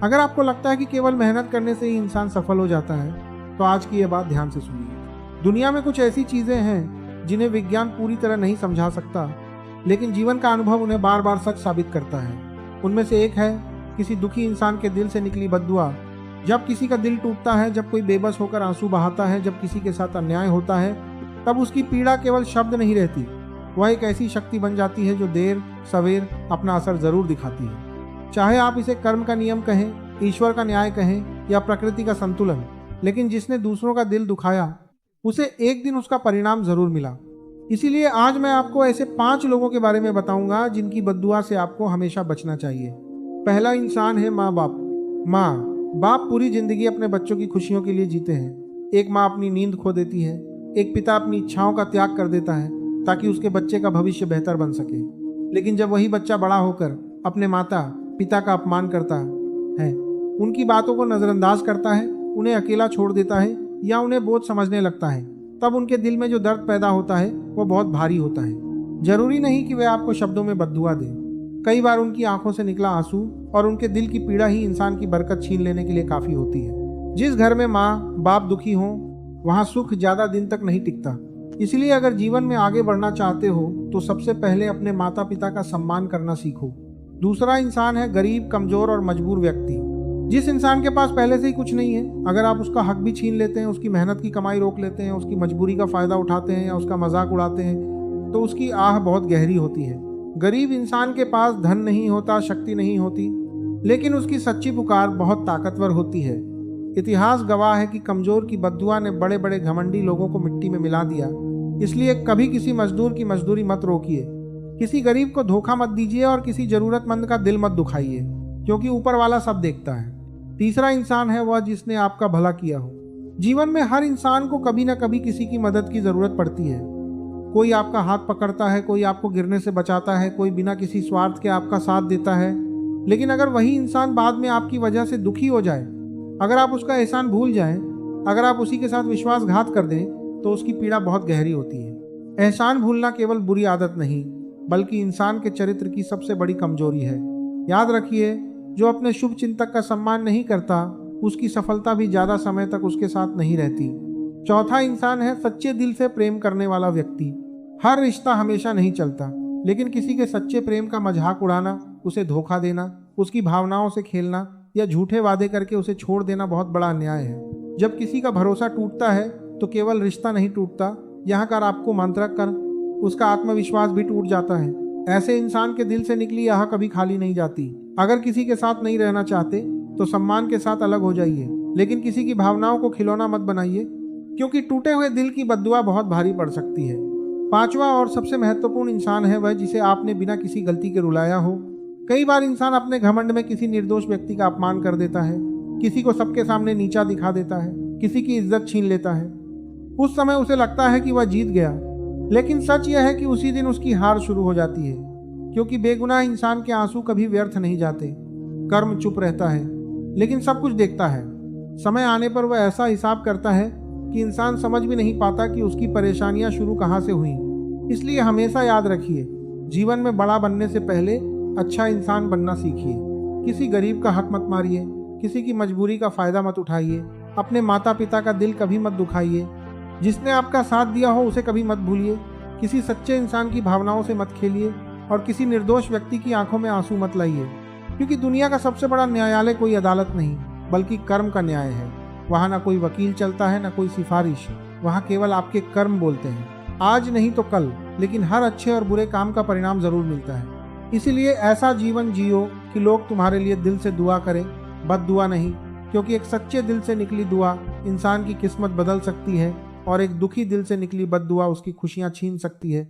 अगर आपको लगता है कि केवल मेहनत करने से ही इंसान सफल हो जाता है, तो आज की ये बात ध्यान से सुनिए। दुनिया में कुछ ऐसी चीजें हैं जिन्हें विज्ञान पूरी तरह नहीं समझा सकता, लेकिन जीवन का अनुभव उन्हें बार बार सच साबित करता है। उनमें से एक है किसी दुखी इंसान के दिल से निकली बद्दुआ। जब किसी का दिल टूटता है, जब कोई बेबस होकर आंसू बहाता है, जब किसी के साथ अन्याय होता है, तब उसकी पीड़ा केवल शब्द नहीं रहती, वह एक ऐसी शक्ति बन जाती है जो देर सवेर अपना असर जरूर दिखाती है। चाहे आप इसे कर्म का नियम कहें, ईश्वर का न्याय कहें या प्रकृति का संतुलन, लेकिन जिसने दूसरों का दिल दुखाया उसे एक दिन उसका परिणाम जरूर मिला। इसीलिए आज मैं आपको ऐसे 5 लोगों के बारे में बताऊंगा जिनकी बद्दुआ से आपको हमेशा बचना चाहिए। पहला इंसान है माँ बाप। माँ बाप पूरी जिंदगी अपने बच्चों की खुशियों के लिए जीते हैं। एक माँ अपनी नींद खो देती है, एक पिता अपनी इच्छाओं का त्याग कर देता है ताकि उसके बच्चे का भविष्य बेहतर बन सके। लेकिन जब वही बच्चा बड़ा होकर अपने माता पिता का अपमान करता है, उनकी बातों को नजरअंदाज करता है, उन्हें अकेला छोड़ देता है या उन्हें बोझ समझने लगता है, तब उनके दिल में जो दर्द पैदा होता है वो बहुत भारी होता है। जरूरी नहीं कि वे आपको शब्दों में बद्दुआ दें। कई बार उनकी आंखों से निकला आंसू और उनके दिल की पीड़ा ही इंसान की बरकत छीन लेने के लिए काफी होती है। जिस घर में माँ बाप दुखी हो, वहाँ सुख ज्यादा दिन तक नहीं टिकता। इसलिए अगर जीवन में आगे बढ़ना चाहते हो तो सबसे पहले अपने माता पिता का सम्मान करना सीखो। दूसरा इंसान है गरीब, कमजोर और मजबूर व्यक्ति। जिस इंसान के पास पहले से ही कुछ नहीं है, अगर आप उसका हक भी छीन लेते हैं, उसकी मेहनत की कमाई रोक लेते हैं, उसकी मजबूरी का फायदा उठाते हैं या उसका मजाक उड़ाते हैं, तो उसकी आह बहुत गहरी होती है। गरीब इंसान के पास धन नहीं होता, शक्ति नहीं होती, लेकिन उसकी सच्ची पुकार बहुत ताकतवर होती है। इतिहास गवाह है कि कमजोर की बद्दुआ ने बड़े बड़े घमंडी लोगों को मिट्टी में मिला दिया। इसलिए कभी किसी मजदूर की मजदूरी मत रोकिए, किसी गरीब को धोखा मत दीजिए और किसी जरूरतमंद का दिल मत दुखाइए, क्योंकि ऊपर वाला सब देखता है। तीसरा इंसान है वह जिसने आपका भला किया हो। जीवन में हर इंसान को कभी ना कभी किसी की मदद की जरूरत पड़ती है। कोई आपका हाथ पकड़ता है, कोई आपको गिरने से बचाता है, कोई बिना किसी स्वार्थ के आपका साथ देता है। लेकिन अगर वही इंसान बाद में आपकी वजह से दुखी हो जाए, अगर आप उसका एहसान भूल जाएं, अगर आप उसी के साथ विश्वासघात कर दें, तो उसकी पीड़ा बहुत गहरी होती है। एहसान भूलना केवल बुरी आदत नहीं, बल्कि इंसान के चरित्र की सबसे बड़ी कमजोरी है। याद रखिए, जो अपने शुभ चिंतक का सम्मान नहीं करता, उसकी सफलता भी ज्यादा समय तक उसके साथ नहीं रहती। चौथा इंसान है सच्चे दिल से प्रेम करने वाला व्यक्ति। हर रिश्ता हमेशा नहीं चलता, लेकिन किसी के सच्चे प्रेम का मजाक उड़ाना, उसे धोखा देना, उसकी भावनाओं से खेलना या झूठे वादे करके उसे छोड़ देना बहुत बड़ा अन्याय है। जब किसी का भरोसा टूटता है तो केवल रिश्ता नहीं टूटता, यहाँ कर आपको मंत्रक कर उसका आत्मविश्वास भी टूट जाता है। ऐसे इंसान के दिल से निकली आह कभी खाली नहीं जाती। अगर किसी के साथ नहीं रहना चाहते तो सम्मान के साथ अलग हो जाइए, लेकिन किसी की भावनाओं को खिलौना मत बनाइए, क्योंकि टूटे हुए दिल की बद्दुआ बहुत भारी पड़ सकती है। पांचवा और सबसे महत्वपूर्ण इंसान है वह जिसे आपने बिना किसी गलती के रुलाया हो। कई बार इंसान अपने घमंड में किसी निर्दोष व्यक्ति का अपमान कर देता है, किसी को सबके सामने नीचा दिखा देता है, किसी की इज्जत छीन लेता है। उस समय उसे लगता है कि वह जीत गया, लेकिन सच यह है कि उसी दिन उसकी हार शुरू हो जाती है, क्योंकि बेगुनाह इंसान के आंसू कभी व्यर्थ नहीं जाते। कर्म चुप रहता है, लेकिन सब कुछ देखता है। समय आने पर वह ऐसा हिसाब करता है कि इंसान समझ भी नहीं पाता कि उसकी परेशानियां शुरू कहाँ से हुई। इसलिए हमेशा याद रखिए, जीवन में बड़ा बनने से पहले अच्छा इंसान बनना सीखिए। किसी गरीब का हक मत मारिए, किसी की मजबूरी का फायदा मत उठाइए, अपने माता पिता का दिल कभी मत दुखाइए, जिसने आपका साथ दिया हो उसे कभी मत भूलिए, किसी सच्चे इंसान की भावनाओं से मत खेलिए और किसी निर्दोष व्यक्ति की आंखों में आंसू मत लाइए, क्योंकि दुनिया का सबसे बड़ा न्यायालय कोई अदालत नहीं, बल्कि कर्म का न्याय है। वहाँ ना कोई वकील चलता है, ना कोई सिफारिश, वहाँ केवल आपके कर्म बोलते हैं। आज नहीं तो कल, लेकिन हर अच्छे और बुरे काम का परिणाम जरूर मिलता है। इसीलिए ऐसा जीवन जियो कि लोग तुम्हारे लिए दिल से दुआ करें, बद्दुआ नहीं, क्योंकि एक सच्चे दिल से निकली दुआ इंसान की किस्मत बदल सकती है और एक दुखी दिल से निकली बद्दुआ उसकी खुशियां छीन सकती है।